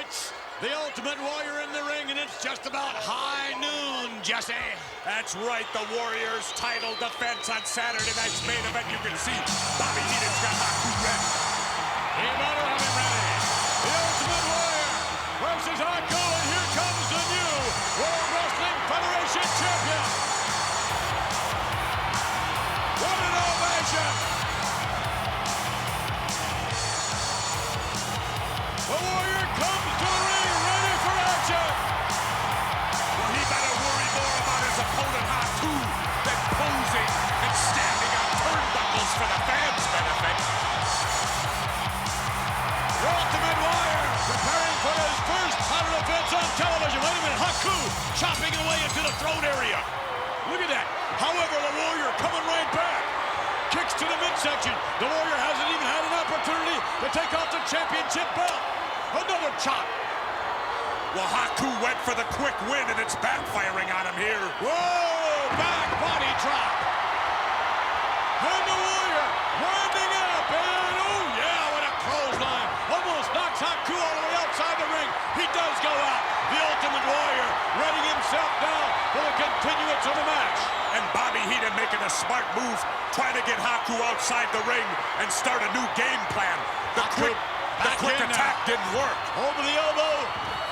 minutes. The Ultimate Warrior in the ring, and it's just about high noon, Jesse. That's right, the Warriors' title defense on Saturday night's main event. You can see Bobby Heenan's got Haku ready. He better have him ready. The Ultimate Warrior versus Haku, and here comes the new World Wrestling Federation champion. What an ovation! The Warrior comes to the ring, ready for action. Well, he better worry more about his opponent, Haku, than posing and standing on turnbuckles for the fans' benefit. The Ultimate Warrior preparing for his first title defense on television. Wait a minute, Haku chopping away into the throat area. Look at that. However, the Warrior coming right back. Kicks to the midsection. The Warrior hasn't even had an opportunity to take off the championship belt. Another chop. Well, Haku went for the quick win, and it's backfiring on him here. Whoa! Back body drop. And the Warrior winding up. And oh yeah, what a clothesline. Almost knocks Haku all the way outside the ring. He does go out. The Ultimate Warrior readying himself down for the continuance of the match. And Bobby Heenan making a smart move, trying to get Haku outside the ring and start a new game plan. The quick attack didn't work. Over the elbow.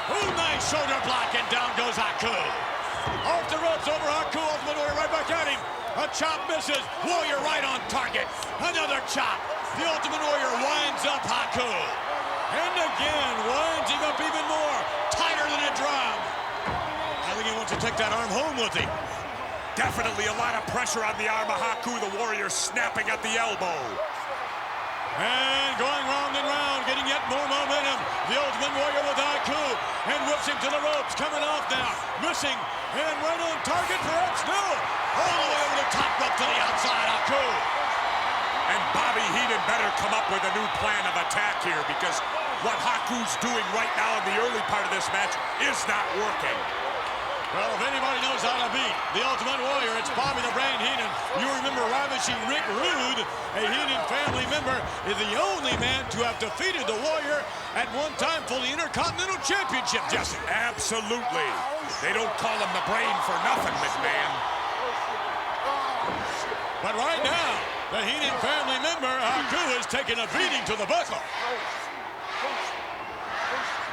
Ooh, nice shoulder block, and down goes Haku. Off the ropes, over Haku. Ultimate Warrior right back at him. A chop misses. Warrior right on target. Another chop. The Ultimate Warrior winds up Haku. And again, winds him up even more. Tighter than a drum. I think he wants to take that arm home with him. Definitely a lot of pressure on the arm of Haku. The Warrior snapping at the elbow. And going round and round, getting yet more momentum. The Ultimate Warrior with Haku, and whips him to the ropes. Coming off now, missing, and right on target, perhaps no. All the way over the top rope to the outside, Haku. And Bobby Heenan better come up with a new plan of attack here, because what Haku's doing right now in the early part of this match is not working. Well, if anybody knows how to beat the Ultimate Warrior, it's Bobby the Brain Heenan. You remember ravishing Rick Rude, a Heenan family member, is the only man to have defeated the Warrior at one time for the Intercontinental Championship, Jesse. Absolutely. They don't call him the Brain for nothing, McMahon. But right now, the Heenan family member, Haku, is taking a beating to the buckle.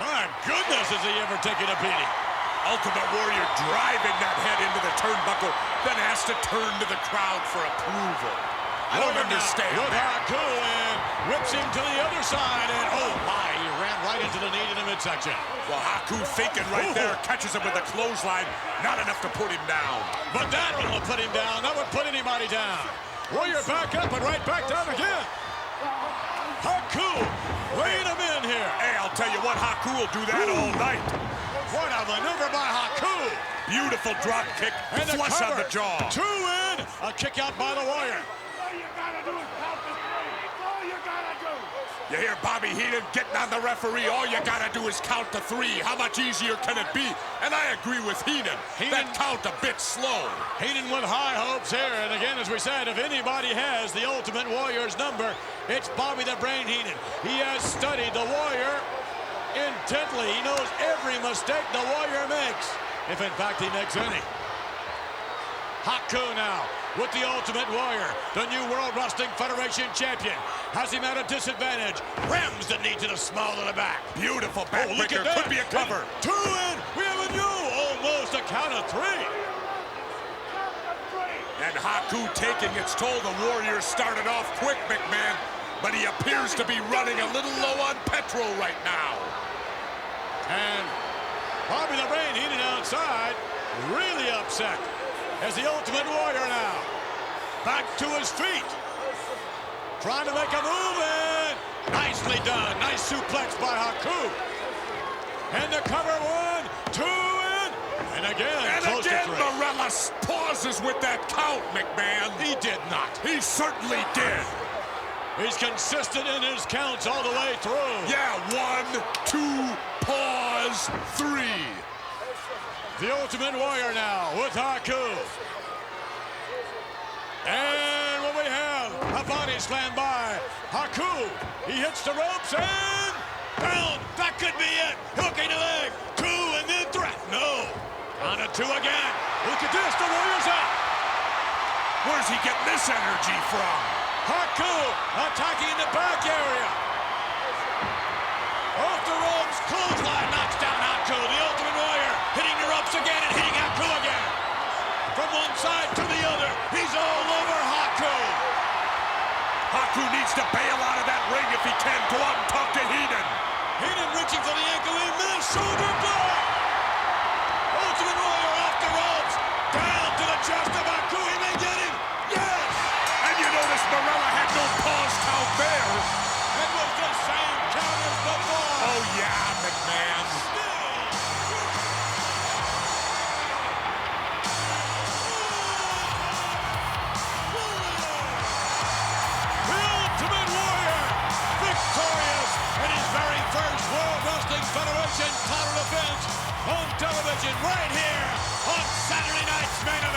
My goodness, has he ever taken a beating? Ultimate Warrior driving that head into the turnbuckle, then has to turn to the crowd for approval. I don't understand with that. Haku, and whips him to the other side, and oh my, he ran right into the knee in the midsection. Well, Haku thinking right there, catches him with a clothesline, not enough to put him down. But that one will put him down, that would put anybody down. Warrior back up and right back down again. Haku, laying him in here. Hey, I'll tell you what, Haku will do that all night. What a maneuver by Haku. Beautiful drop kick, and flush on the jaw. 2 in, a kick out by the Warrior. All you gotta do is count to 3. That's all you gotta do. You hear Bobby Heenan getting on the referee. All you gotta do is count to 3. How much easier can it be? And I agree with Heenan. That count a bit slow. Heenan with high hopes here. And again, as we said, if anybody has the Ultimate Warrior's number, it's Bobby the Brain Heenan. He has studied the Warrior intently. He knows every mistake the Warrior makes, if in fact he makes any. Haku now with the Ultimate Warrior, the new World Wrestling Federation champion. Has him at a disadvantage. Rams the knee to the small of the back. Beautiful backbreaker. Could be a cover. And 2 in. We have a new, almost a count of 3. And Haku taking its toll. The Warrior started off quick, McMahon, but he appears to be running a little low on petrol right now. And Bobby the Brain Heenan outside, really upset, as the Ultimate Warrior now back to his feet, trying to make a move, and nicely done. Nice suplex by Haku. And the cover, 1, 2 in, and again, close to 3. Morales pauses with that count, McMahon. He did not. He certainly did. He's consistent in his counts all the way through. Yeah, 1, 2, pause, 3. The Ultimate Warrior now with Haku. And what we have, a body slam by Haku. He hits the ropes and down. That could be it. Hook Where's he getting this energy from? Haku attacking in the back area. Off the ropes, clothesline knocks down Haku. The Ultimate Warrior hitting the ropes again and hitting Haku again. From one side to the other, he's all over Haku. Haku needs to bail out of that ring if he can. Go out and talk to Heenan. Heenan reaching for the ankle in miss, shoulder block. Ultimate Warrior off the ropes, down to the chest of Haku. He may get him. Yes! And you notice Marella had no pause count there. It was the same count as before. Oh yeah, McMahon. The Ultimate Warrior, victorious in his very first World Wrestling Federation title defense on television right here on Saturday Night's Main Event.